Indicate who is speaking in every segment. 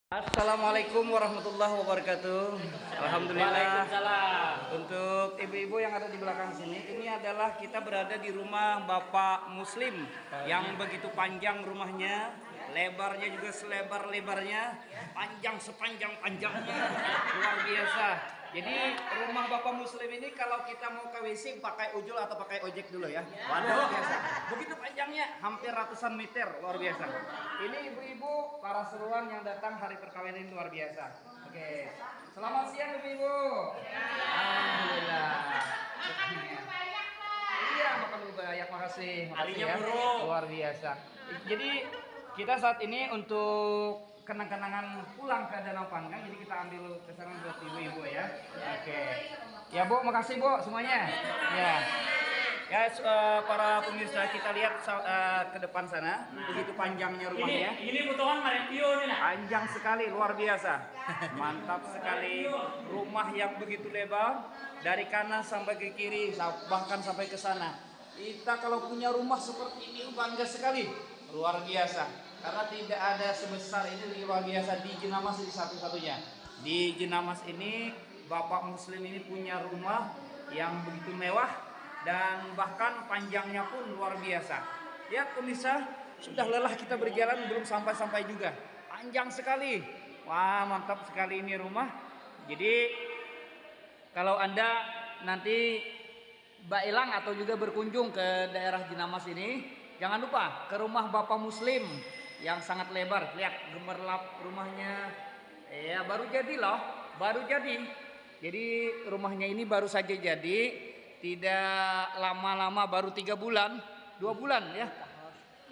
Speaker 1: Assalamualaikum warahmatullahi wabarakatuh. Alhamdulillah.
Speaker 2: Waalaikumsalam.
Speaker 1: Untuk ibu-ibu yang ada di belakang sini, ini adalah kita berada di rumah Bapak Muslim yang begitu panjang rumahnya, lebarnya juga selebar-lebarnya, panjang sepanjang-panjangnya, luar biasa. Jadi rumah Bapak Muslim ini kalau kita mau ke WC pakai ujul atau pakai ojek dulu ya. Waduh, biasa. Begitu panjangnya, hampir ratusan meter, luar biasa. Ini ibu-ibu para seruan yang datang hari perkawinan luar biasa. Oke, selamat siang ibu-ibu. Alhamdulillah. Iya, makan dulu banyak, makasih. Makasih ya. Luar biasa. Jadi kita saat ini untuk kenang-kenangan pulang ke Danau Panggang, jadi kita ambil kesaran buat ibu-ibu ya. Oke. Ya Bu, makasih Bu semuanya. Ya. Ya, para pemirsa kita lihat ke depan sana, begitu panjangnya rumahnya.
Speaker 2: Ini potongan Marepio nih nah.
Speaker 1: Panjang sekali, luar biasa. Mantap sekali. Rumah yang begitu lebar, dari kanan sampai ke kiri, bahkan sampai ke sana. Kita kalau punya rumah seperti ini bangga sekali, luar biasa. Karena tidak ada sebesar ini, luar biasa. Di Jenamas ini satu-satunya. Di Jenamas ini Bapak Muslim ini punya rumah yang begitu mewah. Dan bahkan panjangnya pun luar biasa. Ya pemirsa, sudah lelah kita berjalan belum sampai-sampai juga. Panjang sekali. Wah, mantap sekali ini rumah. Jadi kalau Anda nanti bailang atau juga berkunjung ke daerah Jenamas ini, jangan lupa ke rumah Bapak Muslim yang sangat lebar. Lihat gemerlap rumahnya. Ya, baru jadi loh, baru jadi. Jadi rumahnya ini baru saja jadi. Tidak lama-lama, baru 3 bulan, 2 bulan ya,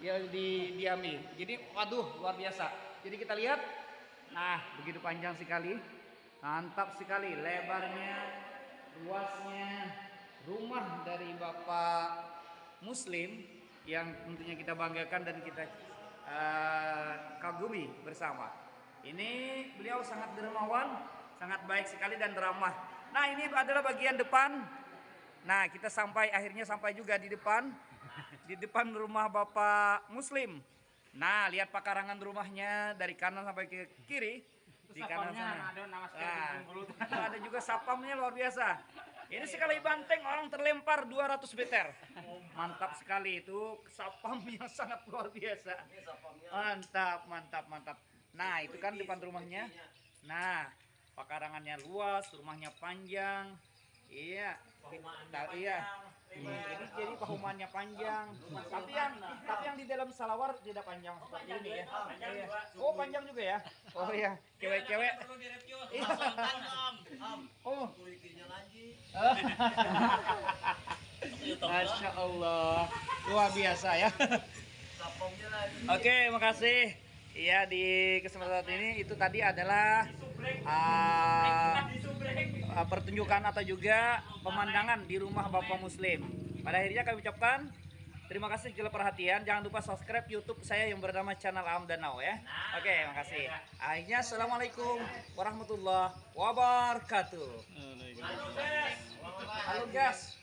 Speaker 1: ya didiami. Jadi waduh luar biasa. Jadi kita lihat, nah begitu panjang sekali, mantap sekali lebarnya, luasnya rumah dari Bapak Muslim yang tentunya kita banggakan dan kita kagumi bersama. Ini beliau sangat dermawan, sangat baik sekali dan ramah. Nah ini adalah bagian depan. Nah kita akhirnya sampai juga di depan rumah Bapak Muslim. Nah lihat pekarangan rumahnya dari kanan sampai ke kiri. Di kanan sana. Ada juga sapamnya luar biasa. Ini sekali banteng orang terlempar 200 meter. Mantap sekali itu, sapamnya sangat luar biasa. Mantap. Nah itu kan depan rumahnya. Nah pekarangannya luas, rumahnya panjang. Iya, jadi pahumannya panjang. Tapi yang di dalam salawar tidak panjang seperti ini ya. Oh panjang juga ya. Oh iya, cewek-cewek. Oh. Masya Allah, luar biasa ya. Oke, makasih. Iya di kesempatan ini itu tadi adalah pertunjukan atau juga pemandangan di rumah Bapak Muslim. Pada akhirnya kami ucapkan terima kasih segala perhatian. Jangan lupa subscribe YouTube saya yang bernama channel Am Danau ya. Oke, makasih. Akhirnya assalamualaikum warahmatullahi wabarakatuh. Halo guys.